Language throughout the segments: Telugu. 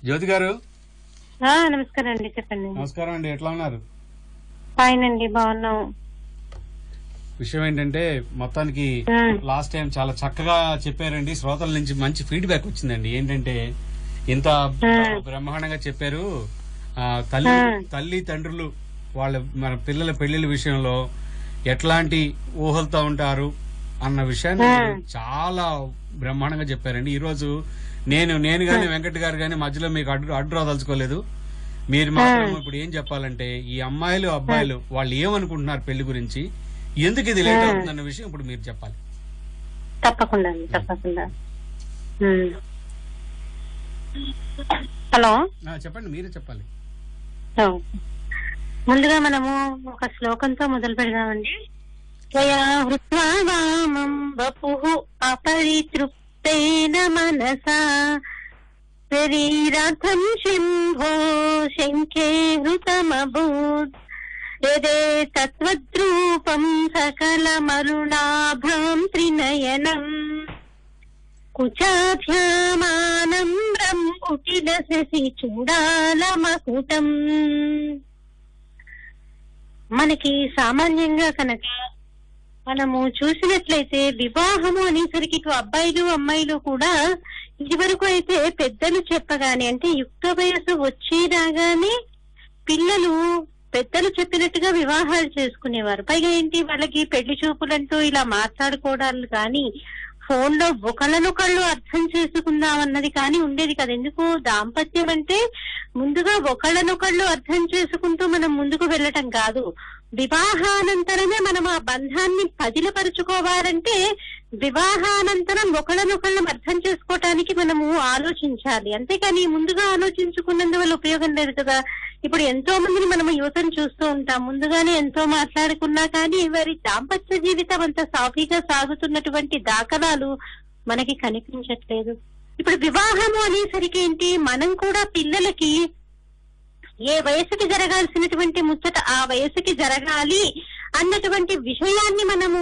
జ్యోతి గారు నమస్కారం అండి, చెప్పండి. నమస్కారం అండి, ఎట్లా ఉన్నారు? ఫైన్ అండి, బాగున్నాం. విషయం ఏంటంటే మొత్తానికి లాస్ట్ టైం చాలా చక్కగా చెప్పారండి. శ్రోతల నుంచి మంచి ఫీడ్బ్యాక్ వచ్చిందండి. ఏంటంటే ఇంత బ్రహ్మాండంగా చెప్పారు. తల్లి తండ్రులు మన పిల్లల పెళ్లిళ్ళ విషయంలో ఎట్లాంటి ఊహలతో ఉంటారు అన్న విషయాన్ని చాలా బ్రహ్మాండంగా చెప్పారండి. ఈ రోజు నేను గాని వెంకట్ గారు గాని మధ్యలో మీకు అడ్డు రాదలుచుకోలేదు. మీరు మాత్రం ఇప్పుడు ఏం చెప్పాలంటే ఈ అమ్మాయిలు అబ్బాయిలు వాళ్ళు ఏమనుకుంటున్నారు పెళ్లి గురించి, ఎందుకు ఇది లేట్ అవుతుందన్న విషయం ఇప్పుడు మీరు చెప్పాలి. తప్పకుండా తప్పకుండా. హలో, చెప్పండి, మీరే చెప్పాలి. ముందుగా మనము ఒక శ్లోకంతో మొదలు పెడదామండి. హృత్వామం వపుః అపరితృప్తేన మనసా శరీరార్థం శంభో శంఖే హృతమభూత్ యదే తత్వద్రూపం సకలమరుణాభం త్రినయనం కుచాభ్యామానమ్రం కుటిలశశి చూడాలమకుటం. మనకి సామాన్యంగా కనుక మనము చూసినట్లయితే వివాహము అనేసరికి ఇటు అబ్బాయిలు అమ్మాయిలు కూడా ఇది వరకు అయితే పెద్దలు చెప్పగానే, అంటే యుక్త వయసు వచ్చేదాగానే పిల్లలు పెద్దలు చెప్పినట్టుగా వివాహాలు చేసుకునేవారు. పైగా ఏంటి, వాళ్ళకి పెళ్లి చూపులంటూ ఇలా మాట్లాడుకోవడాలు కానీ, ఫోన్ లో ఒకళ్ళనొకళ్ళు అర్థం చేసుకుందాం అన్నది కానీ ఉండేది కదా. ఎందుకు, దాంపత్యం అంటే ముందుగా ఒకళ్ళనొకళ్ళు అర్థం చేసుకుంటూ మనం ముందుకు వెళ్ళటం కాదు. వివాహానంతరమే మనం ఆ బంధాన్ని పదిలపరుచుకోవాలంటే వివాహానంతరం ఒకళ్ళనొకళ్ళం అర్థం చేసుకోవటానికి మనము ఆలోచించాలి. అంతేకాని ముందుగా ఆలోచించుకున్నందువల్ల ఉపయోగం లేదు కదా. ఇప్పుడు ఎంతో మందిని మనం యువతను చూస్తూ ఉంటాం. ముందుగానే ఎంతో మాట్లాడుకున్నా కానీ వారి దాంపత్య జీవితం అంత సాఫీగా సాగుతున్నటువంటి దాఖలాలు మనకి కనిపించట్లేదు. ఇప్పుడు వివాహము అనేసరికి ఏంటి, మనం కూడా పిల్లలకి ఏ వయసుకి జరగాల్సినటువంటి ముచ్చట ఆ వయసుకి జరగాలి అన్నటువంటి విషయాన్ని మనము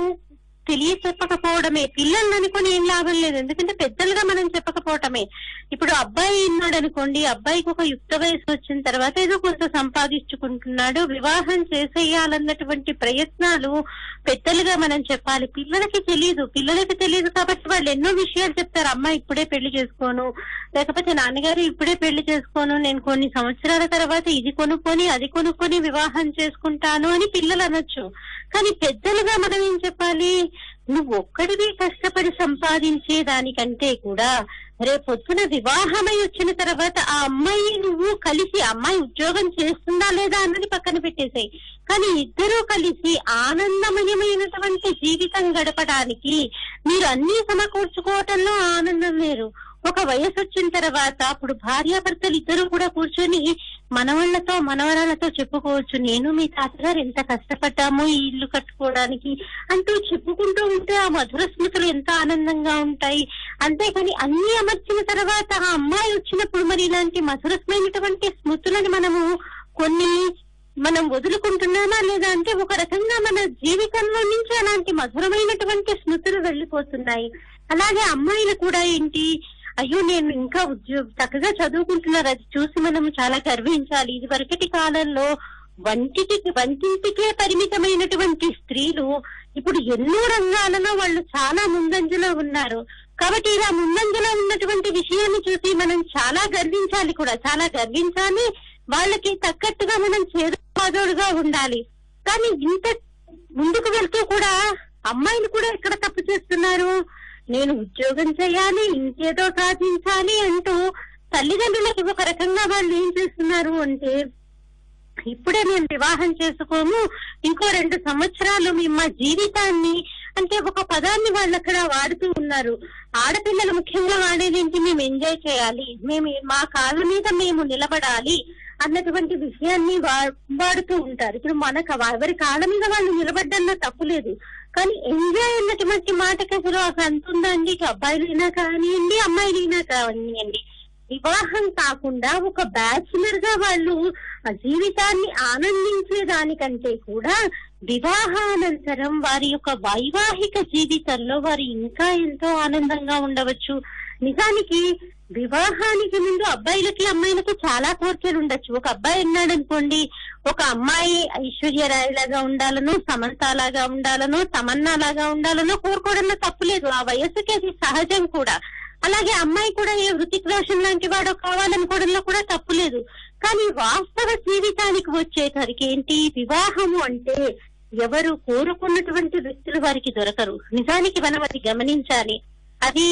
తెలియచెప్పకపోవడమే. పిల్లల్ని అనుకుని ఏం లాభం లేదు, ఎందుకంటే పెద్దలుగా మనం చెప్పకపోవటమే. ఇప్పుడు అబ్బాయి ఉన్నాడు అనుకోండి, అబ్బాయికి ఒక యుక్త వయసు వచ్చిన తర్వాత ఏదో కొంత సంపాదించుకుంటున్నాడు, వివాహం చేసేయాలన్నటువంటి ప్రయత్నాలు పెద్దలుగా మనం చెప్పాలి. పిల్లలకి తెలియదు కాబట్టి వాళ్ళు ఎన్నో విషయాలు చెప్తారు. అమ్మ ఇప్పుడే పెళ్లి చేసుకోను, లేకపోతే నాన్నగారు ఇప్పుడే పెళ్లి చేసుకోను, నేను కొన్ని సంవత్సరాల తర్వాత ఇది కొనుక్కొని అది కొనుక్కొని వివాహం చేసుకుంటాను అని పిల్లలు అనొచ్చు. కానీ పెద్దలుగా మనం ఏం చెప్పాలి, నువ్వు ఒక్కడివి కష్టపడి సంపాదించే దానికంటే కూడా రేపొద్దున వివాహమై వచ్చిన తర్వాత ఆ అమ్మాయి నువ్వు కలిసి, అమ్మాయి ఉద్యోగం చేస్తుందా లేదా అన్నది పక్కన పెట్టేసాయి, కానీ ఇద్దరూ కలిసి ఆనందమయమైనటువంటి జీవితం గడపడానికి మీరు అన్ని సమకూర్చుకోవటంలో ఆనందం వేరు. ఒక వయసు వచ్చిన తర్వాత అప్పుడు భార్యాభర్తలు ఇద్దరు కూడా కూర్చొని మనవాళ్లతో మనవరాలతో చెప్పుకోవచ్చు, నేను మీ తాతగారు ఎంత కష్టపడ్డాము ఈ ఇల్లు కట్టుకోవడానికి అంటూ చెప్పుకుంటూ ఉంటే ఆ మధుర స్మృతులు ఎంత ఆనందంగా ఉంటాయి. అంతేకాని అన్ని అమర్చిన తర్వాత ఆ అమ్మాయి వచ్చినప్పుడు మరి ఇలాంటి మధురమైనటువంటి స్మృతులని మనం వదులుకుంటున్నామా లేదా అంటే ఒక రకంగా మన జీవితంలో నుంచి అలాంటి మధురమైనటువంటి స్మృతులు వెళ్లిపోతున్నాయి. అలాగే అమ్మాయిలు కూడా ఏంటి, అయ్యో నేను ఇంకా చక్కగా చదువుకుంటున్నారు, అది చూసి మనం చాలా గర్వించాలి. ఇది వరకటి కాలంలో వంటింటికే పరిమితమైనటువంటి స్త్రీలు ఇప్పుడు ఎన్నో రంగాలలో వాళ్ళు చాలా ముందంజలో ఉన్నారు. కాబట్టి ఇలా ముందంజలో ఉన్నటువంటి విషయాన్ని చూసి మనం చాలా గర్వించాలి కూడా, చాలా గర్వించాలి. వాళ్ళకి తగ్గట్టుగా మనం చేదోడుగా ఉండాలి. కానీ ఇంత ముందుకు వెళ్తూ కూడా అమ్మాయిలు కూడా ఎక్కడ తప్పు చేస్తున్నారు, నేను ఉద్యోగం చేయాలి, ఇంకేదో సాధించాలి అంటూ తల్లిదండ్రులకి ఒక రకంగా వాళ్ళు ఏం చేస్తున్నారు అంటే, ఇప్పుడే మేము వివాహం చేసుకోము, ఇంకో 2 సంవత్సరాలు మేము మా జీవితాన్ని, అంటే ఒక పదాన్ని వాళ్ళు అక్కడ వాడుతూ ఉన్నారు. ఆడపిల్లలు ముఖ్యంగా వాడేదేంటి, మేము ఎంజాయ్ చేయాలి, మేము మా కాళ్ళ మీద మేము నిలబడాలి అన్నటువంటి విషయాన్ని వాడుతూ ఉంటారు. ఇప్పుడు మనకు ఎవరి కాళ్ళ మీద వాళ్ళు నిలబడ్డన్నా తప్పులేదు, కానీ ఎంజాయ్ అన్నటువంటి మాటకి అసలు అంత ఉందండి. అబ్బాయిలైనా కానివ్వండి అమ్మాయిలైనా కానివ్వండి, వివాహం కాకుండా ఒక బ్యాచులర్ గా వాళ్ళు ఆ జీవితాన్ని ఆనందించే దానికంటే కూడా వివాహానంతరం వారి యొక్క వైవాహిక జీవితంలో వారు ఇంకా ఎంతో ఆనందంగా ఉండవచ్చు, నిజానికి వివాహానికి ముందు అబ్బాయిలకి అమ్మాయిలకి చాలా కోరికలు ఉండొచ్చు. ఒక అబ్బాయి అన్నాడు అనుకోండి, ఒక అమ్మాయి ఐశ్వర్యరాయ్ లాగా ఉండాలనో, సమంత లాగా ఉండాలనో, తమన్నా లాగా ఉండాలనో కోరుకోవడంలో తప్పులేదు. ఆ వయస్సుకి అది సహజం కూడా. అలాగే అమ్మాయి కూడా ఏ హృతిక్ రోషన్ లాంటి వాడో కావాలనుకోవడంలో కూడా తప్పులేదు. కానీ వాస్తవ జీవితానికి వచ్చేసరికి ఏంటి, వివాహము అంటే ఎవరు కోరుకున్నటువంటి వ్యక్తులు వారికి దొరకరు. నిజానికి మనం అది గమనించాలి. అది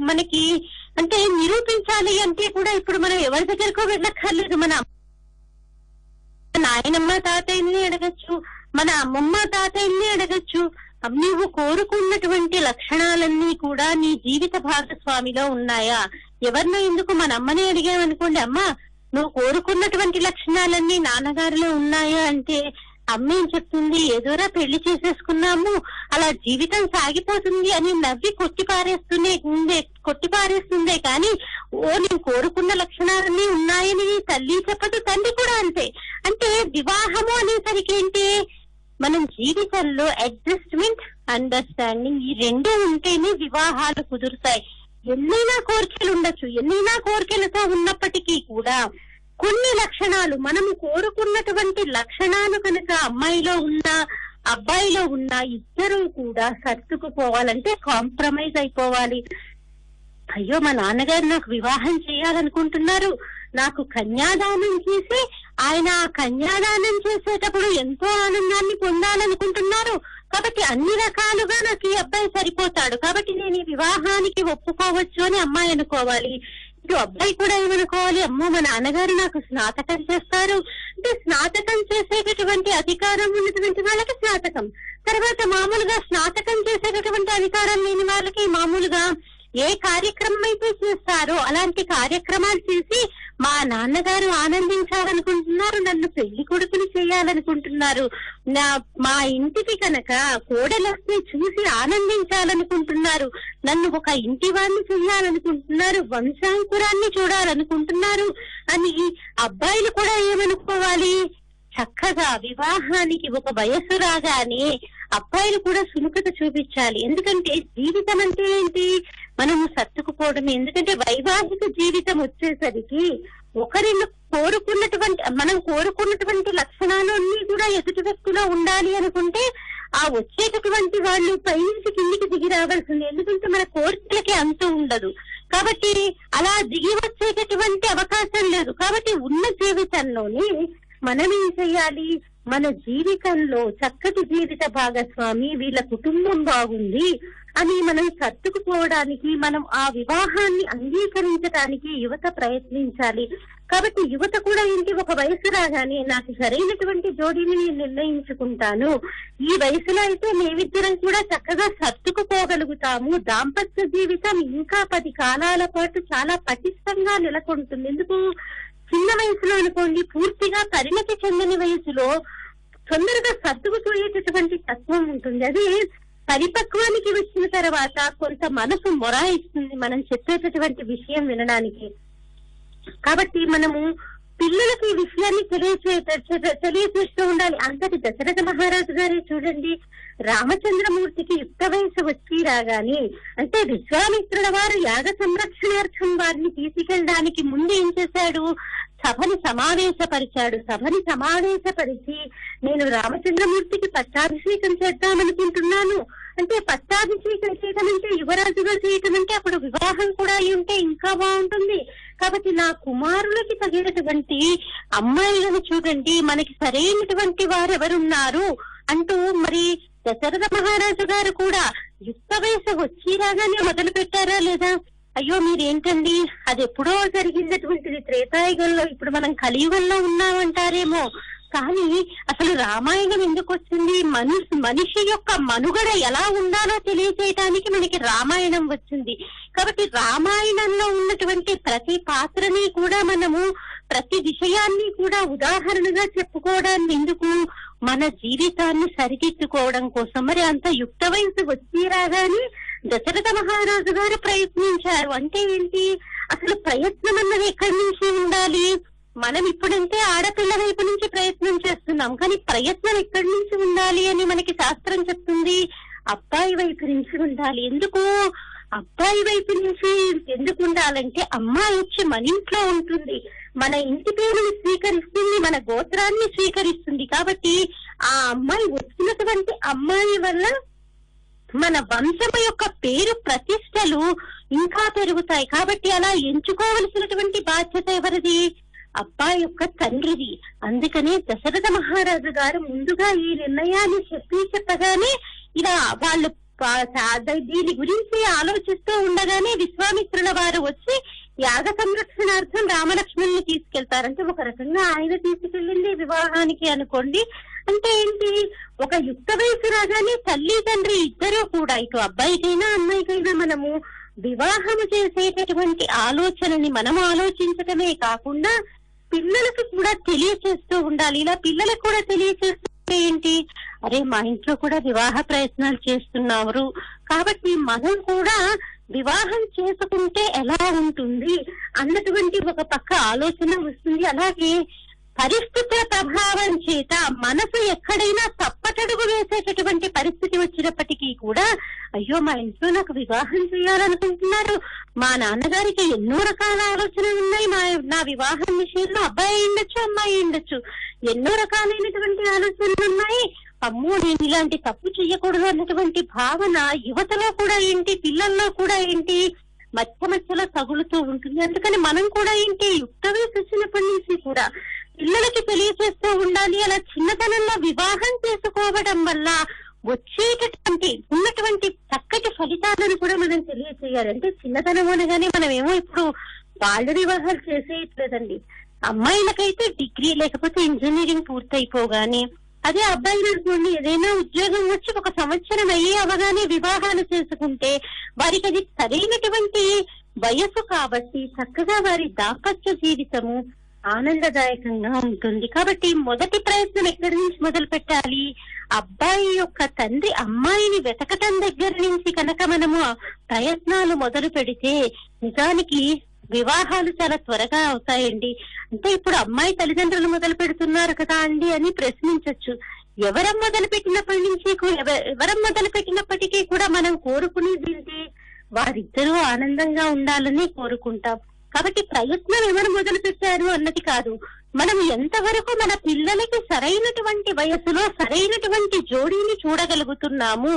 మనకి అంటే నిరూపించాలి అంటే కూడా ఇప్పుడు మనం ఎవరి దగ్గరకో వెళ్ళక్కర్లేదు. మన నాయనమ్మ తాతయ్యని అడగచ్చు, మన అమ్మమ్మ తాతయ్యని అడగచ్చు. నువ్వు కోరుకున్నటువంటి లక్షణాలన్నీ కూడా నీ జీవిత భాగస్వామిలో ఉన్నాయా? ఎవరినో ఎందుకు మన అమ్మని అడిగామనుకోండి, అమ్మ నువ్వు కోరుకున్నటువంటి లక్షణాలన్నీ నాన్నగారిలో ఉన్నాయా అంటే అమ్మ ఏం చెప్తుంది, ఏదోరా పెళ్లి చేసేసుకున్నాము అలా జీవితం సాగిపోతుంది అని నవ్వి కొట్టిపారేస్తుందే కానీ నేను కోరుకున్న లక్షణాలన్నీ ఉన్నాయని తల్లి చెప్పదు, తండ్రి కూడా అంతే. అంటే వివాహము అనేసరికి ఏంటి, మనం జీవితంలో అడ్జస్ట్మెంట్, అండర్స్టాండింగ్ ఈ రెండు ఉంటేనే వివాహాలు కుదురుతాయి. ఎన్నైనా కోరికలు ఉండొచ్చు, ఎన్నైనా కోరికలతో ఉన్నప్పటికీ కూడా కొన్ని లక్షణాలు, మనము కోరుకున్నటువంటి లక్షణాలు కనుక అమ్మాయిలో ఉన్నా అబ్బాయిలో ఉన్నా ఇద్దరూ కూడా సర్దుకుపోవాలంటే కాంప్రమైజ్ అయిపోవాలి. అయ్యో మా నాన్నగారు నాకు వివాహం చేయాలనుకుంటున్నారు, నాకు కన్యాదానం చేసి ఆయన కన్యాదానం చేసేటప్పుడు ఎంతో ఆనందాన్ని పొందాలనుకుంటున్నారు, కాబట్టి అన్ని రకాలుగా నాకు ఈ అబ్బాయి సరిపోతాడు, కాబట్టి నేను ఈ వివాహానికి ఒప్పుకోవచ్చు అని అమ్మాయి అనుకోవాలి. ఇటు అబ్బాయి కూడా ఏమనుకోవాలి, అమ్మో మా నాన్నగారు నాకు స్నాతకం చేస్తారు అంటే స్నాతకం చేసేటటువంటి అధికారం ఉన్నటువంటి వాళ్ళకి స్నాతకం, తర్వాత మామూలుగా స్నాతకం చేసేటటువంటి అధికారం లేని వాళ్ళకి మామూలుగా ఏ కార్యక్రమం అయితే చేస్తారో అలాంటి కార్యక్రమాలు చేసి మా నాన్నగారు ఆనందించాలనుకుంటున్నారు, నన్ను పెళ్లి కొడుకుని చేయాలనుకుంటున్నారు, మా ఇంటికి కనుక కోడలొస్తే చూసి ఆనందించాలనుకుంటున్నారు, నన్ను ఒక ఇంటి వాడిని చేయాలనుకుంటున్నారు, వంశాంకురాన్ని చూడాలనుకుంటున్నారు అని అబ్బాయిలు కూడా ఏమనుకోవాలి, చక్కగా వివాహానికి ఒక వయస్సు రాగానే అబ్బాయిలు కూడా సుముఖత చూపించాలి. ఎందుకంటే జీవితం అంటే ఏంటి, మనము సర్దుకుపోవడం. ఎందుకంటే వైవాహిక జీవితం వచ్చేసరికి మనం కోరుకున్నటువంటి లక్షణాలు అన్ని కూడా ఎదుటి వ్యక్తిలో ఉండాలి అనుకుంటే ఆ వచ్చేటటువంటి వాళ్ళు పైనుంచి కిందికి దిగి రావాల్సింది. ఎందుకంటే మన కోరికలకి అంతు ఉండదు, కాబట్టి అలా దిగి వచ్చేటటువంటి అవకాశం లేదు. కాబట్టి ఉన్న జీవితంలోనే మనం ఏం చేయాలి, మన జీవితంలో చక్కటి జీవిత భాగస్వామి, వీళ్ళ కుటుంబం బాగుంది అని మనం సర్దుకుపోవడానికి, మనం ఆ వివాహాన్ని అంగీకరించడానికి యువత ప్రయత్నించాలి. కాబట్టి యువత కూడా ఏంటి, ఒక వయసు రాగానే నాకు సరైనటువంటి జోడీని నేను నిర్ణయించుకుంటాను, ఈ వయసులో అయితే మేమిద్దరం కూడా చక్కగా సర్దుకుపోగలుగుతాము, దాంపత్య జీవితం ఇంకా 10 కాలాల పాటు చాలా పటిష్టంగా నెలకొంటుంది. ఎందుకు, చిన్న వయసులో అనుకోండి, పూర్తిగా పరిణతి చెందని వయసులో తొందరగా సర్దుకుపోయేటటువంటి తత్వం ఉంటుంది. అది పరిపక్వానికి వచ్చిన తర్వాత కొంత మనసు మొరాయిస్తుంది మనం చెప్పేటటువంటి విషయం వినడానికి. కాబట్టి మనము పిల్లలకి ఈ విషయాన్ని తెలియచేస్తూ ఉండాలి. అంతటి దశరథ మహారాజు గారే చూడండి, రామచంద్రమూర్తికి యుక్త వయసు వచ్చి రాగానే, అంటే విశ్వామిత్రుల వారు యాగ సంరక్షణార్థం వారిని తీసుకెళ్ళడానికి ముందు ఏం చేశాడు, సభని సమావేశపరిచి నేను రామచంద్రమూర్తికి పట్టాభిషేకం చేద్దామనుకుంటున్నాను అంటే, పట్టాభిషేకం చేయడం అంటే యువరాజుగా చేయటం అంటే అప్పుడు వివాహం కూడా అయి ఉంటే ఇంకా బాగుంటుంది. కాబట్టి నా కుమారులకి తగినటువంటి అమ్మాయిలను చూడండి, మనకి సరైనటువంటి వారు ఎవరున్నారు అంటూ మరి దశరథ మహారాజు గారు కూడా యుక్త వయసు వచ్చి రాగానే మొదలు పెట్టారా లేదా? అయ్యో మీరేంటండి, అది ఎప్పుడో జరిగినటువంటిది త్రేతాయుగంలో, ఇప్పుడు మనం కలియుగంలో ఉన్నామంటారేమో, కానీ అసలు రామాయణం ఎందుకు వచ్చింది, మనిషి యొక్క మనుగడ ఎలా ఉండాలో తెలియజేయడానికి మనకి రామాయణం వచ్చింది. కాబట్టి రామాయణంలో ఉన్నటువంటి ప్రతి పాత్రని కూడా మనము, ప్రతి విషయాన్ని కూడా ఉదాహరణగా చెప్పుకోవడానికి ఎందుకు, మన జీవితాన్ని సరిదిద్దుకోవడం కోసం. మరి అంత యుక్త వయసు వచ్చి రాగానే దశరథ మహారాజు గారు ప్రయత్నించారు. అంటే ఏంటి, అసలు ప్రయత్నం అన్నది ఎక్కడి నుంచి ఉండాలి? మనం ఇప్పుడంటే ఆడపిల్ల వైపు నుంచి ప్రయత్నం చేస్తున్నాం, కానీ ప్రయత్నం ఎక్కడి నుంచి ఉండాలి అని మనకి శాస్త్రం చెప్తుంది, అబ్బాయి వైపు నుంచి ఉండాలి. ఎందుకు, అబ్బాయి వైపు నుంచి ఎందుకు ఉండాలంటే అమ్మాయి వచ్చి మన ఇంట్లో ఉంటుంది, మన ఇంటి పేరుని స్వీకరిస్తుంది, మన గోత్రాన్ని స్వీకరిస్తుంది. కాబట్టి ఆ అమ్మాయి వచ్చినటువంటి అమ్మాయి వల్ల మన వంశం యొక్క పేరు ప్రతిష్టలు ఇంకా పెరుగుతాయి. కాబట్టి అలా ఎంచుకోవలసినటువంటి బాధ్యత ఎవరిది? అబ్బాయి యొక్క తండ్రిది. అందుకనే దశరథ మహారాజు గారు ముందుగా ఈ నిర్ణయాన్ని చెప్పగానే ఇలా వాళ్ళు దీని గురించి ఆలోచిస్తూ ఉండగానే విశ్వామిత్రుల వారు వచ్చి యాగ సంరక్షణార్థం రామలక్ష్మణుని తీసుకెళ్తారంటే ఒక రకంగా ఆయన తీసుకెళ్ళింది వివాహానికి అనుకోండి. అంటే ఏంటి, ఒక యుక్త వయసు రాగానే తల్లి తండ్రి ఇద్దరూ కూడా ఇటు అబ్బాయికైనా అమ్మాయికైనా మనము వివాహము చేసేటటువంటి ఆలోచనని మనం ఆలోచించటమే కాకుండా పిల్లలకు కూడా తెలియచేస్తూ ఉండాలి. ఇలా పిల్లలకు కూడా తెలియచేస్తూ ఏంటి, అరే మా ఇంట్లో కూడా వివాహ ప్రయత్నాలు చేస్తున్నారు కాబట్టి మనం కూడా వివాహం చేసుకుంటే ఎలా ఉంటుంది అన్నటువంటి ఒక పక్క ఆలోచన వస్తుంది. అలాగే పరిస్థితుల ప్రభావం చేత మనసు ఎక్కడైనా తప్పటడుగు వేసేటటువంటి పరిస్థితి వచ్చినప్పటికీ కూడా అయ్యో మా ఇంట్లో నాకు వివాహం చేయాలనుకుంటున్నారు, మా నాన్నగారికి ఎన్నో రకాల ఆలోచనలు ఉన్నాయి, నా వివాహం విషయంలో అబ్బాయి ఉండొచ్చు అమ్మాయి ఉండొచ్చు, ఎన్నో రకాలైనటువంటి ఆలోచనలు ఉన్నాయి, అమ్మో నేను ఇలాంటి తప్పు చెయ్యకూడదు అన్నటువంటి భావన యువతలో కూడా ఏంటి, పిల్లల్లో కూడా ఏంటి మధ్యలో తగులుతూ ఉంటుంది. అందుకని మనం కూడా ఏంటి యుక్త వయసు వచ్చినప్పటి నుంచి కూడా పిల్లలకి తెలియజేస్తూ ఉండాలి. అలా చిన్నతనంలో వివాహం చేసుకోవడం వల్ల వచ్చేటటువంటి ఉన్నటువంటి చక్కటి ఫలితాలను కూడా మనం తెలియజేయాలి. అంటే చిన్నతనం అనగానే మనం ఏమో ఇప్పుడు బాల్య వివాహాలు చేసేయట్లేదండి. అమ్మాయిలకైతే డిగ్రీ లేకపోతే ఇంజనీరింగ్ పూర్తయిపోగానే, అదే అబ్బాయిలు అనుకోండి ఏదైనా ఉద్యోగం వచ్చి 1 సంవత్సరం అవగానే వివాహాలు చేసుకుంటే వారికి అది సరైనటువంటి వయసు కాబట్టి చక్కగా వారి దాంపత్య జీవితము ఆనందదాయకంగా ఉంటుంది. కాబట్టి మొదటి ప్రయత్నం ఎక్కడి నుంచి మొదలు పెట్టాలి? అబ్బాయి యొక్క తండ్రి అమ్మాయిని వెతకటం దగ్గర నుంచి కనుక మనము ప్రయత్నాలు మొదలు పెడితే నిజానికి వివాహాలు చాలా త్వరగా అవుతాయండి. అంటే ఇప్పుడు అమ్మాయి తల్లిదండ్రులు మొదలు పెడుతున్నారు కదా అండి అని ప్రశ్నించవచ్చు. ఎవరం మొదలు పెట్టినప్పటికీ కూడా మనం కోరుకునేది ఏంటి, వారిద్దరూ ఆనందంగా ఉండాలని కోరుకుంటాం. కాబట్టి ప్రయత్నం ఎవరు మొదలు పెట్టారు అన్నది కాదు, మనం ఎంతవరకు మన పిల్లలకి సరైనటువంటి వయసులో సరైనటువంటి జోడీని చూడగలుగుతున్నాము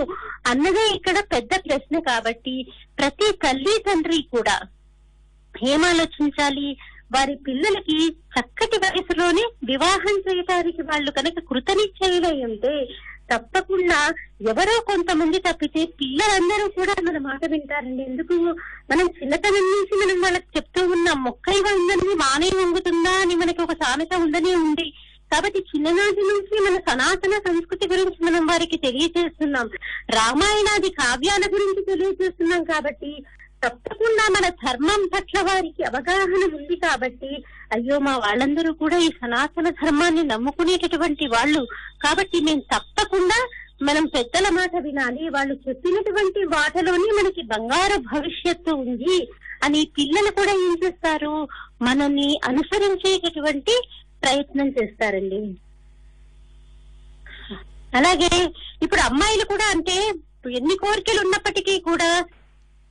అన్నదే ఇక్కడ పెద్ద ప్రశ్న. కాబట్టి ప్రతి తల్లి తండ్రి కూడా ఏం ఆలోచించాలి, వారి పిల్లలకి చక్కటి వయసులోనే వివాహం చేయడానికి వాళ్ళు కనుక కృతనిశ్చయులై ఉంటే తప్పకుండా ఎవరో కొంతమంది తప్పితే పిల్లలందరూ కూడా మన మాట వింటారండి. ఎందుకు, మనం చిన్నతనం నుంచి మనం వాళ్ళకి చెప్తూ ఉన్నాం, మొక్కై వందని మానే వంగుతుందా అని మనకి ఒక సామెత ఉండనే ఉంది. కాబట్టి చిన్ననాటి నుంచి మన సనాతన సంస్కృతి గురించి మనం వారికి తెలియజేస్తున్నాం, రామాయణాది కావ్యాల గురించి తెలియజేస్తున్నాం. కాబట్టి తప్పకుండా మన ధర్మం పట్ల వారికి అవగాహన ఉంది. కాబట్టి అయ్యో మా వాళ్ళందరూ కూడా ఈ సనాతన ధర్మాన్ని నమ్ముకునేటటువంటి వాళ్ళు కాబట్టి మేము తప్పకుండా మనం పెద్దల మాట వినాలి, వాళ్ళు చెప్పినటువంటి వాటలోనే మనకి బంగారు భవిష్యత్తు ఉంది అని పిల్లలు కూడా ఏం చేస్తారు, మనల్ని అనుసరించేటటువంటి ప్రయత్నం చేస్తారండి. అలాగే ఇప్పుడు అమ్మాయిలు కూడా అంటే ఎన్ని కోరికలు ఉన్నప్పటికీ కూడా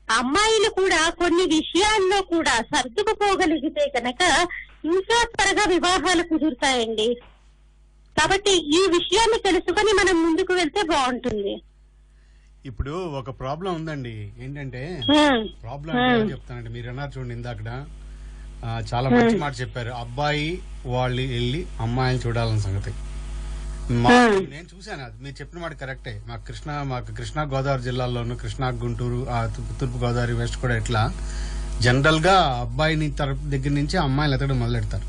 అమ్మాయిలు కూడా కొన్ని విషయాల్లో కూడా సర్దుకుపోగలిగితే కనుక ఇంకా త్వరగా వివాహాలు కుదురుతాయండి. కాబట్టి ఈ విషయాన్ని తెలుసుకొని మనం ముందుకు వెళ్తే బాగుంటుంది. ఇప్పుడు ఒక ప్రాబ్లం ఉందండి, ఏంటంటే ప్రాబ్లం చెప్తానండి. మీరు అన్నారు చూడండి ఇందాకడ, చాలా మంచి మాట చెప్పారు, అబ్బాయి వాళ్ళు వెళ్ళి అమ్మాయిని చూడాలన్న సంగతి. నేను చూశాను, అది మీరు చెప్పిన మాట కరెక్టే. మాకు కృష్ణా గోదావరి జిల్లాల్లోనూ, కృష్ణా గుంటూరు, తూర్పు గోదావరి వెస్ట్ కూడా ఇట్లా జనరల్ గా అబ్బాయిని దగ్గర నుంచి అమ్మాయిలు ఎతకడం మొదలెడతారు.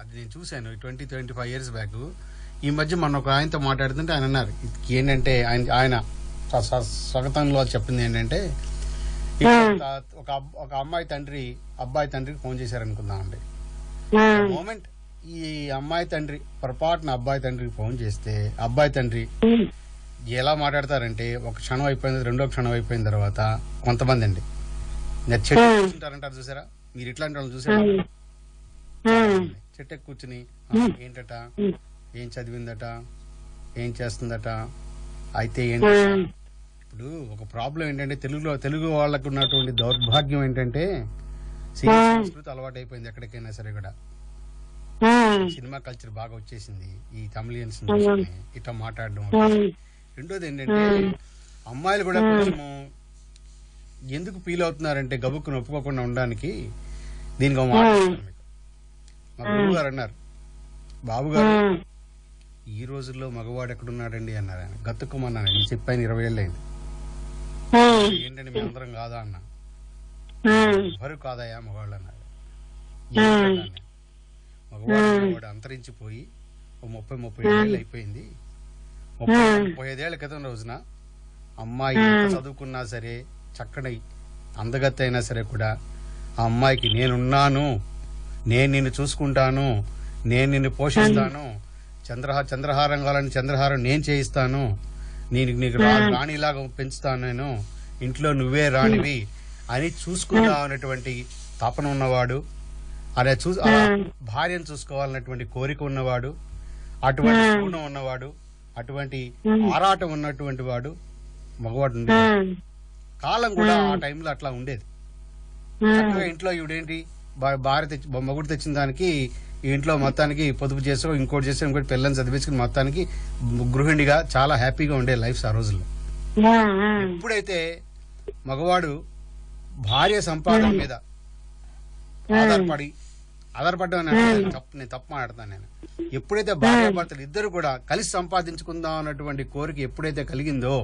అది నేను చూశాను 20-25 years బ్యాక్. ఈ మధ్య మన ఒక ఆయనతో మాట్లాడుతుంటే ఆయన అన్నారు, ఏంటంటే ఆయన స్వాగతంలో చెప్పింది ఏంటంటే, ఒక అమ్మాయి తండ్రి అబ్బాయి తండ్రికి ఫోన్ చేశారనుకుందామండి. మూమెంట్ ఈ అమ్మాయి తండ్రి పొరపాటున అబ్బాయి తండ్రికి ఫోన్ చేస్తే అబ్బాయి తండ్రి ఎలా మాట్లాడతారంటే, ఒక క్షణం అయిపోయింది, రెండో క్షణం అయిపోయిన తర్వాత కొంతమంది అండి చెట్టు కూర్చుంటారంటారు చూసారా, మీరు ఇట్లాంటి వాళ్ళని చూసారా, చెట్టు కూర్చుని ఏంటట, ఏం చదివిందట, ఏం చేస్తుందట, అయితే ఏంటి ఇప్పుడు ఒక ప్రాబ్లం ఏంటంటే తెలుగు వాళ్ళకు ఉన్నటువంటి దౌర్భాగ్యం ఏంటంటే సినిమా సంస్కృతి అలవాటు అయిపోయింది ఎక్కడికైనా సరే కూడా. సినిమా కల్చర్ బాగా వచ్చేసింది ఈ తమిళియన్స్ ఇట్లా మాట్లాడడం. రెండోది ఏంటంటే అమ్మాయిలు కూడా కొంచెము ఎందుకు ఫీల్ అవుతున్నారంటే గబుక్కును ఒప్పుకోకుండా ఉండడానికి దీనికి ఒక మాట చెప్తాను మీకు. మా గురువు గారు అన్నారు, బాబు గారు ఈ రోజుల్లో మగవాడు ఎక్కడున్నాడండి అన్నారు. ఆయన గతుక్కుమన్నాను, నేను చెప్పాను 20 ఏళ్ళు అయింది. ఏంటంటే మీ అందరం కాదా అన్నా. ఎవరు కాదయా మగవాళ్ళు అన్నారు. మగవాడు అంతరించిపోయి 30-35 ఏళ్ళు అయిపోయింది. 35 ఏళ్ల క్రితం రోజున అమ్మాయి ఎంత చదువుకున్నా సరే, చక్కని అందగత్త అయినా సరే కూడా ఆ అమ్మాయికి నేనున్నాను, నేను నిన్ను చూసుకుంటాను, నేను నిన్ను పోషిస్తాను, చంద్రహారం కావాలని చంద్రహారం నేను చేయిస్తాను, నీకు రాణిలాగా పెంచుతాను, నేను ఇంట్లో నువ్వే రాణివి అని చూసుకుందాం అనేటువంటి తపన ఉన్నవాడు, అలా భార్యను చూసుకోవాలన్నటువంటి కోరిక ఉన్నవాడు, అటువంటి గుణం ఉన్నవాడు, అటువంటి ఆరాటం ఉన్నటువంటి వాడు మగవాడు ఉండేది. కాలం కూడా ఆ టైంలో అట్లా ఉండేది. చక్కగా ఇంట్లో ఇవిడేంటి భార్య మగుడు తెచ్చిన దానికి ఈ ఇంట్లో మొత్తానికి పొదుపు చేసో ఇంకోటి చేసో ఇంకోటి పిల్లల్ని చదివించుకుని మొత్తానికి గృహిణిగా చాలా హ్యాపీగా ఉండే లైఫ్ ఆ రోజుల్లో. ఎప్పుడైతే మగవాడు భార్య సంపాదన మీద ఆధారపడ్డం నేను తప్పు మాట్లాడతాను నేను. ఎప్పుడైతే భార్య భర్తలు ఇద్దరు కూడా కలిసి సంపాదించుకుందాం అన్నటువంటి కోరిక ఎప్పుడైతే కలిగిందో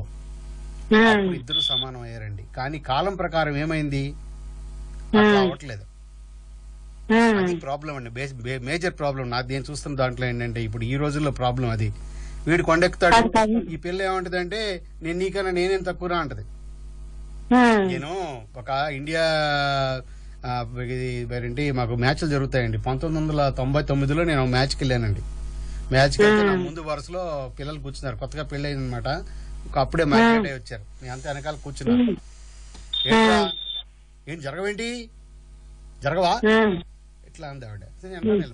అప్పుడు ఇద్దరు సమానం అయ్యారండి. కానీ కాలం ప్రకారం ఏమైంది, అవ్వట్లేదు. అది ప్రాబ్లం అండి, మేజర్ ప్రాబ్లం. నాకు నేను చూస్తున్న దాంట్లో ఏంటంటే ఇప్పుడు ఈ రోజుల్లో ప్రాబ్లం అది. వీడు కొండెక్కుతాడు, ఈ పిల్ల ఏమంటది అంటే నేను నీకన్నా నేనేం తక్కువరా అంటది. నేను ఒక ఇండియా ఏంటి మాకు మ్యాచ్లు జరుగుతాయండి. 1999లో నేను మ్యాచ్కి వెళ్ళానండి. మ్యాచ్కి వెళ్తే నా ముందు వరుసలో పిల్లలు కూర్చున్నారు, కొత్తగా పెళ్లి అయిందనమాట. అప్పుడే మ్యాచ్ వచ్చారు, నేను అంత వెనకాల కూర్చున్నారు. ఏం జరగవేంటి, జరగవా ఇట్లా అంది ఆవిడ.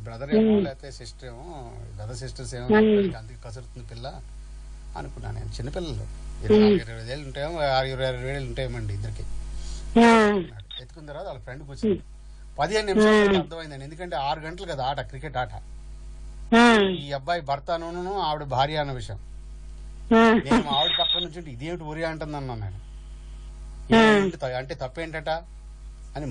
బ్రదర్ ఏమో లేకపోతే సిస్టర్ ఏమో, బ్రదర్ సిస్టర్స్ ఏమో అందుకే కసురుతుంది పిల్ల అనుకున్నాను నేను. చిన్నపిల్లలు 25 ఏళ్ళు ఉంటాయేమో, 26 ఏళ్ళు ఉంటాయేమండి ఇద్దరికి. ఎత్తుకున్న తర్వాత వాళ్ళ ఫ్రెండ్ కూర్చుంది. 15 నిమిషాలు అర్థమైందండి, ఎందుకంటే 6 గంటలు కదా ఆట, క్రికెట్ ఆట. ఈ అబ్బాయి భర్తను ఆవిడ భార్య అన్న విషయం నేను ఆవిడ పక్కన నుంచి ఇదేమిటి ఒరి అంటుంది అన్నాను నేను. అంటే తప్పేంటట అని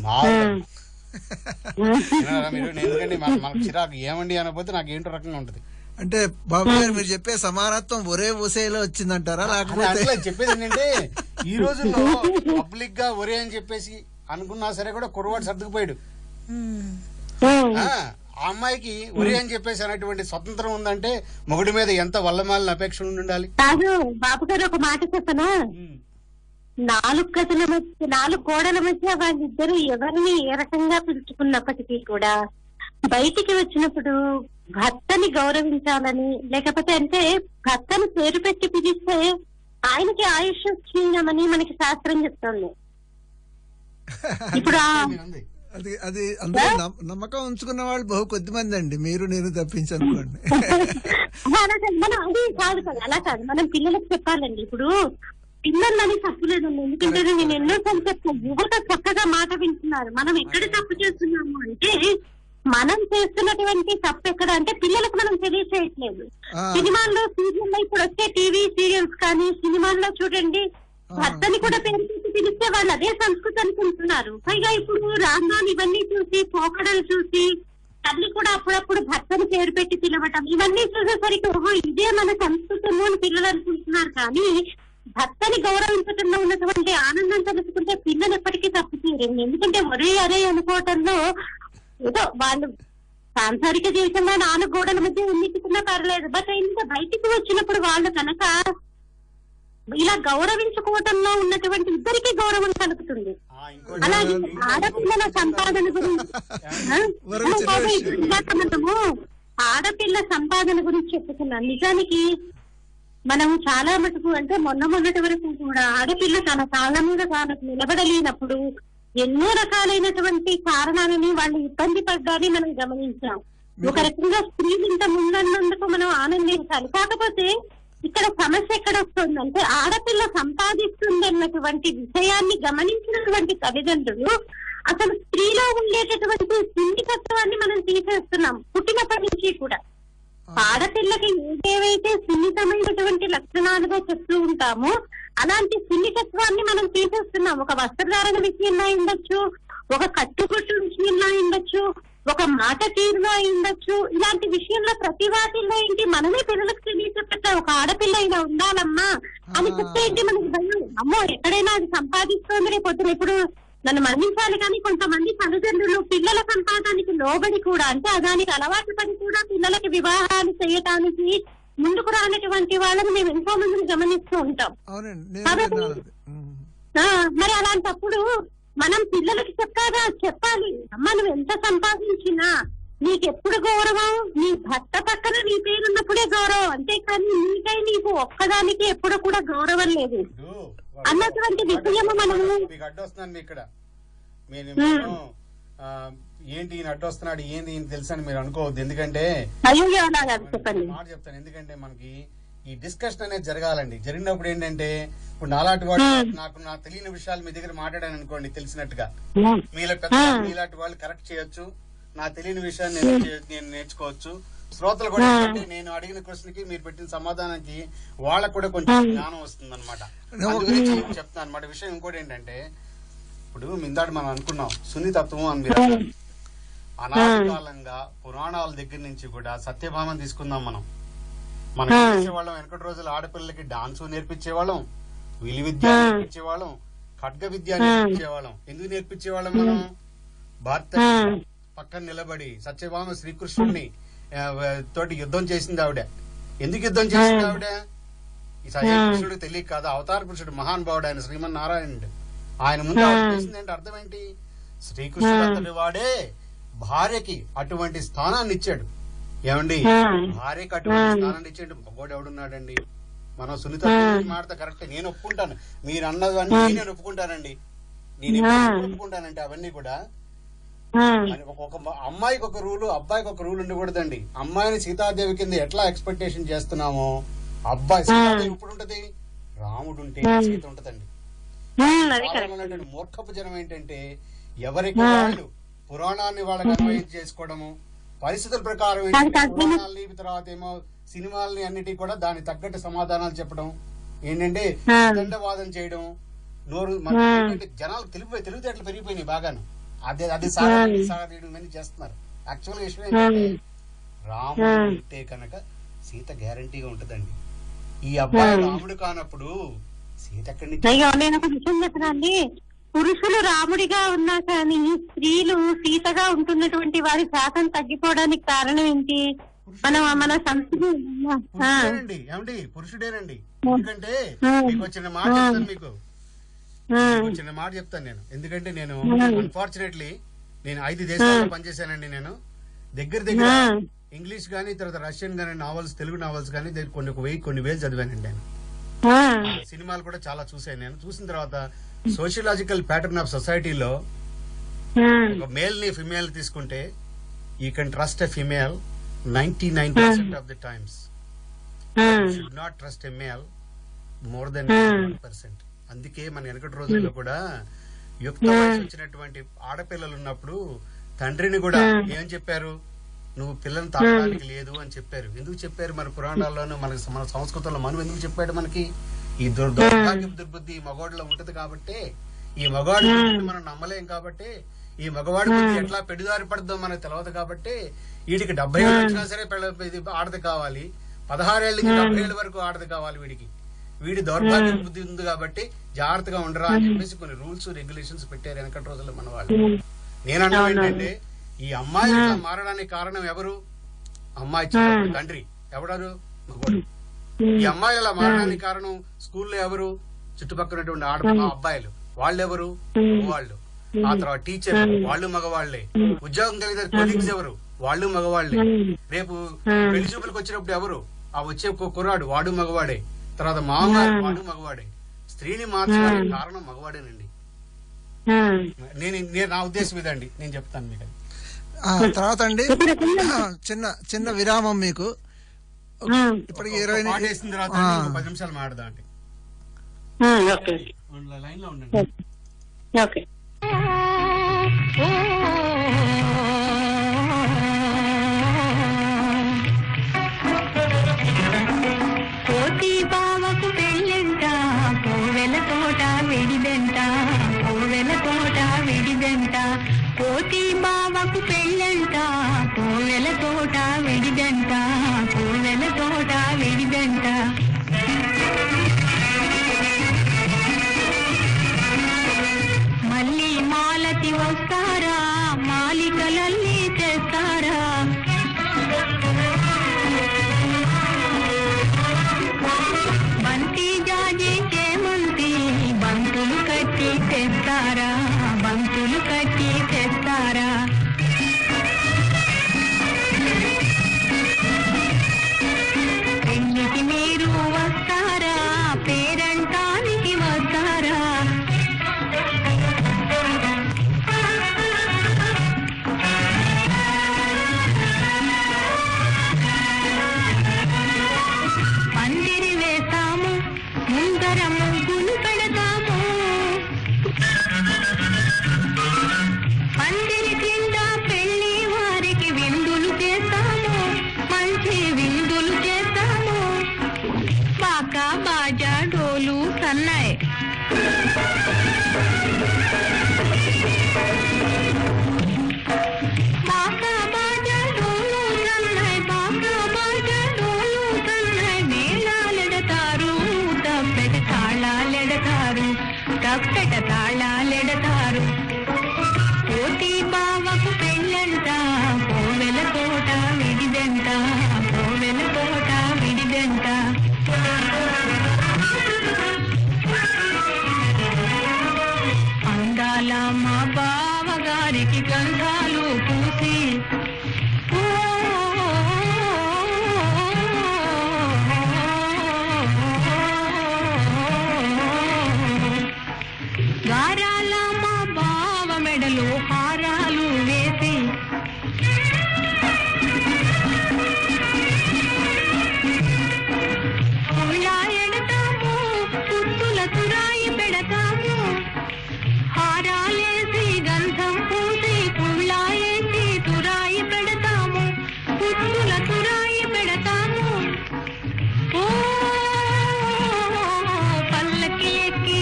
మీరు, ఎందుకంటే మనకు చిరాకు ఏమండి అనకపోతే నాకు ఏంటో రకంగా ఉంటది. అంటే బాబు గారు మీరు చెప్పే సమానత్వం ఒరే ఒసేలో వచ్చిందంటారా? అట్లా చెప్పేది ఏంటంటే ఈ రోజుల్లో పబ్లిక్ గా ఒరే అని చెప్పేసి అనుకున్నా సరే కూడా కుర్రవాడు సర్దుకుపోయాడు. ఆ అమ్మాయికి ఒరే అని చెప్పేసి అనేటువంటి స్వతంత్రం ఉందంటే మొగుడి మీద ఎంత వల్లమాలిన అపేక్ష ఉండాలి. కాదు బాబు గారు, ఒక మాట చెప్పనా, 4 గోడల మధ్య వాళ్ళిద్దరూ ఎవరిని ఏ రకంగా పిలుచుకున్నప్పటికీ కూడా బయటికి వచ్చినప్పుడు భర్తని గౌరవించాలని, లేకపోతే అంటే భర్తను పేరు పెట్టి పిలిస్తే ఆయనకి ఆయుష్ క్షీణమని మనకి శాస్త్రం చెప్తుంది. ఇప్పుడు అది అందరూ నమ్మకం ఉంచుకున్న వాళ్ళు బహు కొద్ది మంది అండి, మీరు నేను తప్పించనుకోండి. మనం అది కాదు కదా, అలా కాదు, మనం పిల్లలకు చెప్పాలండి. ఇప్పుడు పిల్లలని తప్పులేదండి, ఎందుకంటే నేను ఎన్నోసార్లు చెప్తాను, యువత చక్కగా మాట వింటున్నారు. మనం ఎక్కడ తప్పు చేస్తున్నాము అంటే మనం చేస్తున్నటువంటి తప్పు ఎక్కడ అంటే పిల్లలకు మనం తెలియచేయట్లేదు. సినిమాల్లో సీరియల్లో ఇప్పుడు వచ్చే టీవీ సీరియల్స్ కానీ సినిమాల్లో చూడండి, భర్తని కూడా పేరు పెట్టి పిలిస్తే వాళ్ళు అదే సంస్కృతి అనుకుంటున్నారు. పైగా ఇప్పుడు రాంగాన్ ఇవన్నీ చూసి, పోకడలు చూసి తల్లి కూడా అప్పుడప్పుడు భర్తని పేరు పెట్టి పిలవటం, ఇవన్నీ చూసేసరికి ఓహో ఇదే మన సంస్కృతము అని పిల్లలు అనుకుంటున్నారు. కానీ భర్తని గౌరవించడంలో ఉన్నటువంటి ఆనందం తెలుసుకుంటే పిల్లలు ఎప్పటికీ తప్పు చేయరండి. ఎందుకంటే ఒరే అరే అనుకోవటంలో ఏదో వాళ్ళు సాంసారిక జీవితంలో 4 గోడల మధ్య ఉన్నించుకున్నా పర్లేదు, బట్ ఇంకా బయటికి వచ్చినప్పుడు వాళ్ళు కనుక ఇలా గౌరవించుకోవటంలో ఉన్నటువంటి ఇద్దరికి గౌరవం కలుగుతుంది. అలాగే ఆడపిల్లల సంపాదన గురించి మనము ఆడపిల్ల సంపాదన గురించి చెప్పుకున్నాం. నిజానికి మనం చాలా మటుకు అంటే మొన్నటి వరకు కూడా ఆడపిల్ల తన కాళ్ళ మీద తాను నిలబడలేనప్పుడు ఎన్నో రకాలైనటువంటి కారణాలని వాళ్ళు ఇబ్బంది పడ్డారని మనం గమనించాం. ఒక రకంగా స్త్రీలు ఇంత ముందన్నందుకు మనం ఆనందించాలి. కాకపోతే ఇక్కడ సమస్య ఎక్కడ వస్తుందంటే ఆడపిల్ల సంపాదిస్తుంది అన్నటువంటి విషయాన్ని గమనించినటువంటి తల్లిదండ్రులు అసలు స్త్రీలో ఉండేటటువంటి సున్నితత్వాన్ని మనం తీసేస్తున్నాం పుట్టినప్పటి నుంచి కూడా. ఆడపిల్లకి ఏవేవైతే సున్నితమైనటువంటి లక్షణాలుగా చెప్తూ ఉంటామో అలాంటి సున్నితత్వాన్ని మనం తీసేస్తున్నాం. ఒక వస్త్రధారణ విషయంలో ఉండొచ్చు, ఒక కట్టుకొట్టు విషయంలో ఉండొచ్చు, ఒక మాట తీరులో ఉండొచ్చు. ఇలాంటి విషయంలో ప్రతి వాటిల్లో ఏంటి మనమే పిల్లలకు తెలియచెప్పట్లే. ఒక ఆడపిల్ల ఇలా ఉండాలమ్మా అని చెప్తే ఏంటి మనకి భయం, అమ్మో ఎక్కడైనా అది సంపాదిస్తోంది రేపు ఇప్పుడు నన్ను మరణించాలి. కానీ కొంతమంది తల్లిదండ్రులు పిల్లల సంపాదనకి లోబడి కూడా అంటే దానికి అలవాటు పడి కూడా పిల్లలకి వివాహాలు చేయటానికి ముందుకు రానటువంటి వాళ్ళని మేము ఎంతో మందిని గమనిస్తూ ఉంటాం. మరి అలాంటప్పుడు మనం పిల్లలకి చెప్పాలి, అమ్మ నువ్వు ఎంత సంపాదించినా నీకెప్పుడు గౌరవం నీ భర్త పక్కన నీ పేరున్నప్పుడే గౌరవం, అంతేకాని నీకై నీకు ఒక్కదానికి ఎప్పుడు కూడా గౌరవం లేదు అన్నటువంటి విషయము మనము. ఇక్కడ ఏంటి ఈయన అడ్డొస్తున్నాడు ఏంది ఈయన తెలుసు అని మీరు అనుకోవద్దు. ఎందుకంటే మాట చెప్తాను, ఎందుకంటే మనకి ఈ డిస్కషన్ అనేది జరగాలండి. జరిగినప్పుడు ఏంటంటే ఇప్పుడు నాలాంటి వాడు నాకు తెలియని విషయాలు మీ దగ్గర మాట్లాడాను అనుకోండి తెలిసినట్టుగా, మీలాంటి వాళ్ళు కరెక్ట్ చేయొచ్చు, నా తెలియని విషయాన్ని నేను నేర్చుకోవచ్చు. శ్రోతలు కూడా నేను అడిగిన క్వశ్చన్ కి మీరు పెట్టిన సమాధానానికి వాళ్ళకు కూడా కొంచెం జ్ఞానం వస్తుంది అనమాట. చెప్తాను అనమాట. విషయం ఇంకోటి ఏంటంటే ఇప్పుడు ఇందాక మనం అనుకున్నాం సున్నితత్వం అని మీరు అనాదికాలంగా పురాణాల దగ్గర నుంచి కూడా సత్యభామని తీసుకుందాం. మనం చేసేవాళ్ళం వెనకటి రోజులు ఆడపిల్లలకి డాన్స్ నేర్పించేవాళ్ళం, విలు విద్య నేర్పించేవాళ్ళం, ఖడ్గ విద్య నేర్పించేవాళ్ళం. ఎందుకు నేర్పించేవాళ్ళం? మనం భర్త పక్కన నిలబడి సత్యభామ శ్రీకృష్ణుడిని తోటి యుద్ధం చేసింది ఆవిడ. ఎందుకు యుద్ధం చేసింది ఆవిడ? ఈ శ్రీకృష్ణుడు తెలియక కాదు, అవతార పురుషుడు మహానుభావుడు ఆయన శ్రీమన్నారాయణుడు. ఆయన ముందు చేసింది అంటే అర్థం ఏంటి? శ్రీకృష్ణుడు అంతటి వాడే భార్యకి అటువంటి స్థానాన్ని ఇచ్చాడు. ఏమండి, భార్యకి అటువంటి స్థానాన్ని ఇచ్చాడు. మగోడు ఎవడున్నాడండి? మనం సునీత మాట్లాడితే కరెక్ట్, నేను ఒప్పుకుంటాను. మీరు అన్నవన్నీ నేను ఒప్పుకుంటానండి. నేను ఒప్పుకుంటానంటే అవన్నీ కూడా ఒక అమ్మాయికి ఒక రూలు అబ్బాయికి ఒక రూల్ ఉండకూడదండి. అమ్మాయిని సీతాదేవి కింద ఎట్లా ఎక్స్పెక్టేషన్ చేస్తున్నామో అబ్బాయి సీతాదేవి ఇప్పుడు ఉంటది, రాముడు ఉంటే సీత ఉంటదండి. మూర్ఖపు జనం ఏంటంటే ఎవరికి వాళ్ళు పురాణాన్ని వాళ్ళకి అన్వయం చేసుకోవడము, పరిస్థితుల ప్రకారం పురాణాలని తర్వాత ఏమో సినిమాలని అన్నిటి కూడా దాని తగ్గట్టు సమాధానాలు చెప్పడం, ఏంటంటే దండవాదం చేయడం, నోరు జనాలు తెలివితేటలు పెరిగిపోయినాయి బాగాను. అది సాగదీయడం చేస్తున్నారు. యాక్చువల్ విషయం ఏంటంటే రాముడు ఉంటే కనుక సీత గ్యారంటీగా ఉంటదండి. ఈ అబ్బాయి రాముడు కానప్పుడు సీత ఎక్కడి నుంచి? నేను ఒక విషయం చెప్పనండి, పురుషులు రాముడిగా ఉన్నా కానీ స్త్రీలు సీతగా ఉంటున్నటువంటి వారి శాతం తగ్గిపోవడానికి కారణం ఏంటి? మన సంస్కృతి ఏమండి పురుషుడేనండి. ఎందుకంటే మీకు చిన్న మాట చెప్తాను, మీకు చిన్న మాట చెప్తాను నేను. ఎందుకంటే నేను అన్ఫార్చునేట్లీ నేను 5 దేశాల్లో పనిచేశానండి. నేను దగ్గర ఇంగ్లీష్ గానీ తర్వాత రష్యన్ గానీ నావల్స్, తెలుగు నావల్స్ గానీ కొన్ని వేలు చదివానండి నేను. సినిమాలు కూడా చాలా చూసాను నేను. చూసిన తర్వాత సోషియలాజికల్ ప్యాటర్న్ ఆఫ్ సొసైటీలో ఒక మేల్ ని ఫిమేల్ తీసుకుంటే you can trust a female 99% of the times. Should not trust a male more than 1%. అందుకే మన వెనకటి రోజుల్లో కూడా యుక్త వయసు వచ్చినటువంటి ఆడపిల్లలు ఉన్నప్పుడు తండ్రిని కూడా ఏం చెప్పారు? నువ్వు పిల్లల్ని తాగడానికి లేదు అని చెప్పారు. ఎందుకు చెప్పారు? మన పురాణాల్లోనూ మన సంస్కృతంలో మనం ఎందుకు చెప్పాడు? మనకి ఈ దౌర్భాగ్య దుర్బుద్ధి ఈ మగవాడిలో ఉంటది కాబట్టి, ఈ మగవాడి మనం నమ్మలేం కాబట్టి, ఈ మగవాడి బుద్ధి ఎట్లా పెడుదారి పడదో మనకు తెలియదు కాబట్టి, వీడికి 70 ఏళ్ళు వచ్చినా సరే ఆడది కావాలి, 16 ఏళ్ళ నుంచి 70 ఏళ్ళ వరకు ఆడది కావాలి వీడికి. వీడి దౌర్భాగ్య బుద్ధి ఉంది కాబట్టి జాగ్రత్తగా ఉండరా అని చెప్పేసి కొన్ని రూల్స్ రెగ్యులేషన్స్ పెట్టారు వెనకటి రోజుల్లో మన వాళ్ళు. నేనన్నా ఏంటంటే ఈ అమ్మాయి మారడానికి కారణం ఎవరు? అమ్మాయి తండ్రి. ఎవడారు? మగవాడు. ఈ అమ్మాయిలు అలా మారడానికి కారణం స్కూల్లో ఎవరు? చుట్టుపక్కల అబ్బాయిలు. వాళ్ళెవరు? వాళ్ళు. ఆ తర్వాత టీచర్, వాళ్ళు మగవాళ్లే. ఉద్యోగం కలిగిన కొలీగ్స్ ఎవరు? వాళ్ళు మగవాళ్లే. రేపు పెళ్లి చూపులకు వచ్చినప్పుడు ఎవరు? ఆ వచ్చే కుర్రాడు వాడు మగవాడే. తర్వాత మామగారు వాడు మగవాడే. స్త్రీని మార్చడానికి కారణం మగవాడేనండి. నా ఉద్దేశం ఇదండి, నేను చెప్తాను మీకు. తర్వాత అండి చిన్న విరామం మీకు. ఇప్పటికి 20 పాట వేసిన తర్వాత 10 నిమిషాలు మాడదా అంటే ఓకే లైన్ లో ఉండండి. ఓకే. కోటి బావకు పెళ్ళంట, కోవెల తోట విడిదంట, కోవెల తోట విడిదంట. కోటి బావకు పెళ్ళంట, కోవెల తోట విడిదంట, కోవెల తోట విడిదంట. మళ్ళీ మాలతి వస్తారా, మాలికలన్నీ తెస్తారా. బంతి జాజి చేమంతి బంతులు కట్టి తెస్తారా, బంతులు కట్టి తెస్తారా. పెళ్లికి మీరు వస్తారా, పేరంటానికి వస్తారా. పందిరి వేస్తాము, ముందర ముగ్గులు పెడతాము. పందిరి కింద పెళ్లి వారికి విందులు చేస్తాము, మంచి విందులు చేస్తాము. బాకా బాజా డోలు సన్నాయి. బాకా బాజా డోలు సన్నాయి, బాకా బాజా డోలు సన్నాయి. మేళాలెడతారు, తప్పెట తాళాలెడతారు, తప్పెట తాళాలెడతారు. కోటి బావకు పెళ్ళంట, కోవెల తోట విడిదంట, కోవెల తోట విడిదంట. అందాల మా బావగారికి గంధాలు పూసి గారాల మా బావ మెడలో హారాలు వేసి కుళ్ళా ఎడతాము, పుత్తుల తురాయి పెడతాము. హారాలేసి గంధం పూసి కుళ్ళాయేసి తురాయి పెడతాము, పుత్తుల తురాయి పెడతాము. ఓ పల్లకి ఎక్కి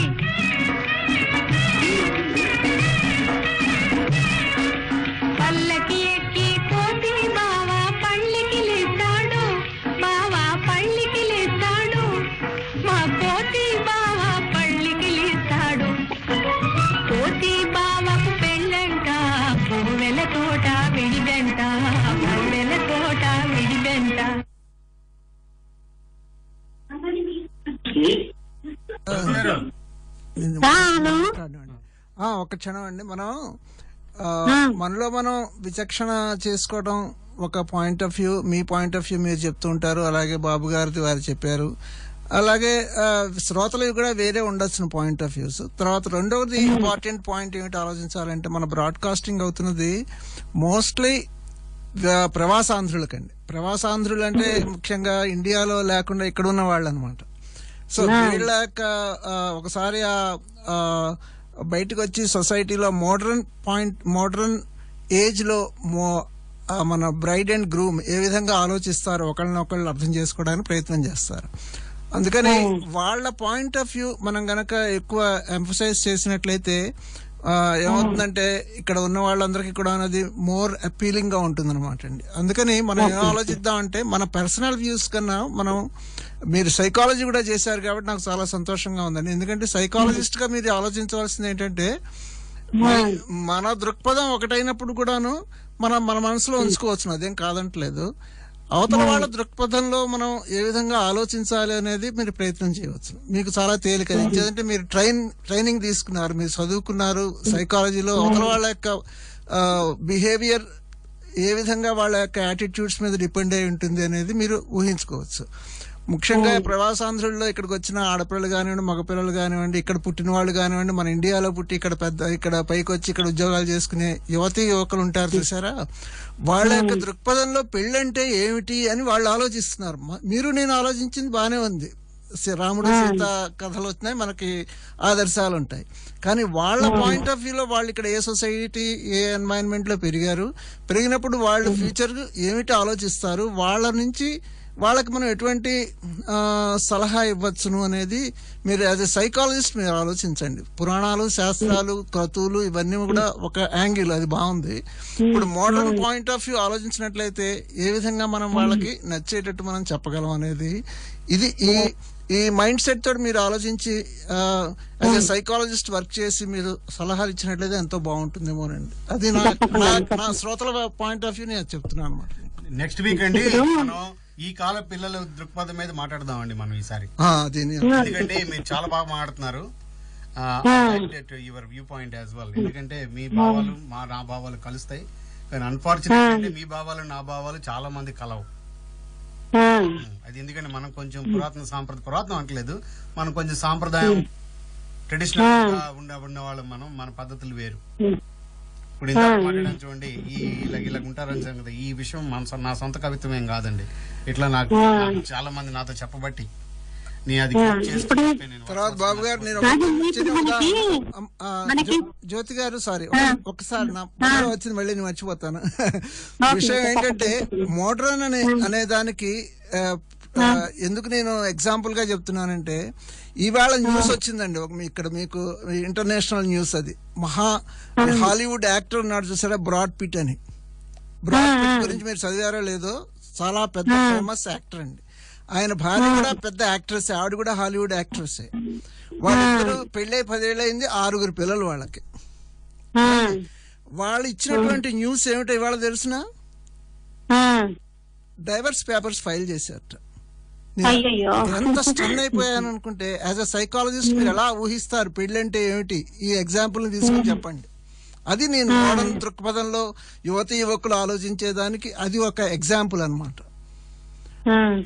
పల్లకి ఎక్కి కోతి బావ పళ్ళకి లేస్తాడు, బావ పళ్ళకి లేస్తాడు. మా కోతి బావ పళ్ళకి లేస్తాడు. కోతి బావకు పెళ్ళంట, కోవెల తోట విడిదంట, కోవెల తోట విడిదంట. ఒక క్షణం అండి. మనం మనలో మనం విచక్షణ చేసుకోవడం ఒక point of view, me point of view మీరు చెప్తూ ఉంటారు, అలాగే బాబు గారిది వారు చెప్పారు, అలాగే శ్రోతలు కూడా వేరే ఉండొచ్చిన పాయింట్ ఆఫ్ వ్యూస్. తర్వాత రెండవది ఇంపార్టెంట్ పాయింట్ ఏమిటి ఆలోచించాలంటే, మన బ్రాడ్కాస్టింగ్ అవుతున్నది మోస్ట్లీ ప్రవాసాంధ్రులకండి. ప్రవాసాంధ్రులు అంటే ముఖ్యంగా ఇండియాలో లేకుండా ఇక్కడ ఉన్న వాళ్ళు అనమాట. సో వీళ్ళ ఒకసారి బయటకు వచ్చి సొసైటీలో మోడర్న్ ఏజ్ లో మన బ్రైడ్ అండ్ గ్రూమ్ ఏ విధంగా ఆలోచిస్తారో ఒకళ్ళనొకళ్ళు అర్థం చేసుకోవడానికి ప్రయత్నం చేస్తారు. అందుకని వాళ్ళ పాయింట్ ఆఫ్ వ్యూ మనం గనక ఎక్కువ ఎంఫసైజ్ చేసినట్లయితే ఏమవుతుందంటే ఇక్కడ ఉన్న వాళ్ళందరికీ కూడా అనేది మోర్ అపీలింగ్ గా ఉంటుంది అనమాట అండి. అందుకని మనం ఏం ఆలోచిద్దాం అంటే, మన పర్సనల్ వ్యూస్ కన్నా మీరు సైకాలజీ కూడా చేశారు కాబట్టి నాకు చాలా సంతోషంగా ఉందండి. ఎందుకంటే సైకాలజిస్ట్ గా మీరు ఆలోచించవలసింది ఏంటంటే, మన దృక్పథం ఒకటైనప్పుడు కూడాను మన మనసులో ఉంచుకోవచ్చు, అదేం కాదంటలేదు. అవతల వాళ్ళ దృక్పథంలో మనం ఏ విధంగా ఆలోచించాలి అనేది మీరు ప్రయత్నం చేయవచ్చు. మీకు చాలా తేలిక. ఎందుకంటే మీరు ట్రైనింగ్ తీసుకున్నారు, మీరు చదువుకున్నారు సైకాలజీలో. అవతల వాళ్ళ యొక్క బిహేవియర్ ఏ విధంగా వాళ్ళ యొక్క యాటిట్యూడ్స్ మీద డిపెండ్ అయి ఉంటుంది అనేది మీరు ఊహించుకోవచ్చు. ముఖ్యంగా ప్రవాసాంధ్రుల్లో ఇక్కడికి వచ్చిన ఆడపిల్లలు కానివ్వండి, మగపిల్లలు కానివ్వండి, ఇక్కడ పుట్టిన వాళ్ళు కానివ్వండి, మన ఇండియాలో పుట్టి ఇక్కడ పైకి వచ్చి ఇక్కడ ఉద్యోగాలు చేసుకునే యువకులు ఉంటారు చూసారా, వాళ్ళ యొక్క దృక్పథంలో పెళ్ళంటే ఏమిటి అని వాళ్ళు ఆలోచిస్తున్నారు. మీరు నేను ఆలోచించింది బానే ఉంది, రాముడు సీత కథలు వచ్చినాయి, మనకి ఆదర్శాలు ఉంటాయి. కానీ వాళ్ళ పాయింట్ ఆఫ్ వ్యూలో వాళ్ళు ఇక్కడ ఏ సొసైటీ ఏ ఎన్వైరన్మెంట్ లో పెరిగినప్పుడు వాళ్ళు ఫ్యూచర్ ఏమిటి ఆలోచిస్తారు, వాళ్ళ నుంచి వాళ్ళకి మనం ఎటువంటి సలహా ఇవ్వచ్చును అనేది మీరు యాజ్ ఎ సైకాలజిస్ట్ మీరు ఆలోచించండి. పురాణాలు, శాస్త్రాలు, క్రతువులు ఇవన్నీ కూడా ఒక యాంగిల్, అది బాగుంది. ఇప్పుడు మోడర్న్ పాయింట్ ఆఫ్ వ్యూ ఆలోచించినట్లయితే ఏ విధంగా మనం వాళ్ళకి నచ్చేటట్టు మనం చెప్పగలం అనేది, ఇది ఈ మైండ్ సెట్ తోటి మీరు ఆలోచించి యాజ్ ఎ సైకాలజిస్ట్ వర్క్ చేసి మీరు సలహాలు ఇచ్చినట్లయితే ఎంతో బాగుంటుందేమోనండి. అది నా శ్రోతల పాయింట్ ఆఫ్ వ్యూ నేను చెప్తున్నాను అనమాట. నెక్స్ట్ వీక్ అండి మనం ఈ కాల పిల్లల దృక్పథం మీద మాట్లాడదామండి మనం ఈసారి. ఎందుకంటే మీరు చాలా బాగా మాట్లాడుతున్నారు, your view point as well. ఎందుకంటే మీ భావాలు నా భావాలు కలుస్తాయి, కానీ అన్ఫార్చునేట్లీ మీ భావాలు నా భావాలు చాలా మంది కలవు. అది ఎందుకంటే మనం కొంచెం పురాతనం అంటలేదు, మనం కొంచెం సాంప్రదాయం ట్రెడిషనల్ గా ఉన్న వాళ్ళం, మన పద్ధతులు వేరు. ఇప్పుడు ఇంత మాట్లాడడం చూడండి, ఇలా ఉంటారని సంగతి, ఈ విషయం నా సొంత కవిత్వం ఏం కాదండి, ఇట్లా నాకు చాలా మంది నాతో చెప్పబట్టి తర్వాత బాబు గారు నేను జ్యోతి గారు సారీ ఒకసారి నా వచ్చింది మళ్ళీ నేను మర్చిపోతాను. విషయం ఏంటంటే మోడ్రన్ అనే దానికి ఎందుకు నేను ఎగ్జాంపుల్ గా చెప్తున్నానంటే, ఇవాళ న్యూస్ వచ్చిందండి ఇక్కడ మీకు ఇంటర్నేషనల్ న్యూస్, అది హాలీవుడ్ యాక్టర్ ఉన్నాడు చూసారా, బ్రాడ్ పిట్ అని. బ్రాడ్ పిట్ గురించి మీరు చదివారో లేదో, చాలా పెద్ద ఫేమస్ యాక్టర్ అండి. ఆయన భార్య కూడా పెద్ద యాక్ట్రెస్, ఆవిడ కూడా హాలీవుడ్ యాక్ట్రెస్. వాళ్ళిద్దరు పెళ్ళై 10 ఏళ్ళు అయింది, 6 పిల్లలు వాళ్ళకి. వాళ్ళు ఇచ్చినటువంటి న్యూస్ ఏమిటో ఇవాళ తెలిసిన, డైవర్స్ పేపర్స్ ఫైల్ చేశారట. ఎంత స్టన్ అయిపోయాను అనుకుంటే, యాజ్ అ సైకాలజిస్ట్ మీరు ఎలా ఊహిస్తారు పెళ్ళంటే ఏమిటి, ఈ ఎగ్జాంపుల్ ని తీసుకుని చెప్పండి. అది నేను మోడర్న్ దృక్పథంలో యువకులు ఆలోచించేదానికి అది ఒక ఎగ్జాంపుల్ అన్నమాట.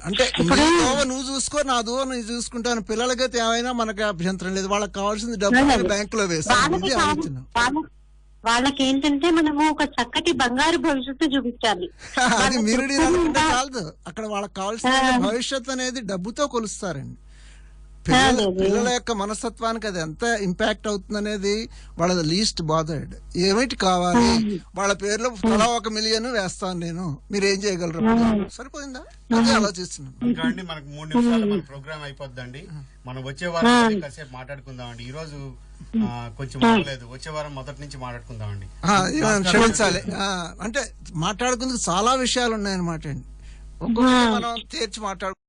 అంటే నీ దోవ నువ్వు చూసుకో, నా దోవ నువ్వు చూసుకుంటాను, పిల్లలకైతే ఏమైనా మనకి అభ్యంతరం లేదు, వాళ్ళకి కావాల్సింది డబ్బు బ్యాంకులో వేస్తాను. ఇది ఆలోచన. వాళ్ళకి ఏంటంటే మనము ఒక చక్కటి బంగారు భవిష్యత్తు చూపించాలి. అది మీరు అనుకుంటే చాలదు, అక్కడ వాళ్ళకి కావాల్సిన భవిష్యత్తు అనేది డబ్బుతో కొలుస్తారండి. పిల్లల యొక్క మనస్తత్వానికి అది ఎంత ఇంపాక్ట్ అవుతుంది అనేది వాళ్ళ లీస్ట్ బాదర్డ్. ఏమిటి కావాలి, వాళ్ళ పేర్లో తలా 1 మిలియన్ వేస్తాను నేను, మీరు ఏం చేయగలరు, సరిపోయిందా, అదే ఆలోచిస్తున్నాను. ఇంకా అండి మనకు 3 నిమిషాలు మన ప్రోగ్రామ్ అయిపోద్దండి. మనం వచ్చే వారం కాసేపు మాట్లాడుకుందామండి. ఈ రోజు కొంచెం లేదు, వచ్చే వారం మొదటి నుంచి మాట్లాడుకుందామండి. క్షమించాలి, అంటే మాట్లాడుకుందుకు చాలా విషయాలు ఉన్నాయన్నమాట అండి, ఒక్కొక్కటి మనం తీర్చి మాట్లాడు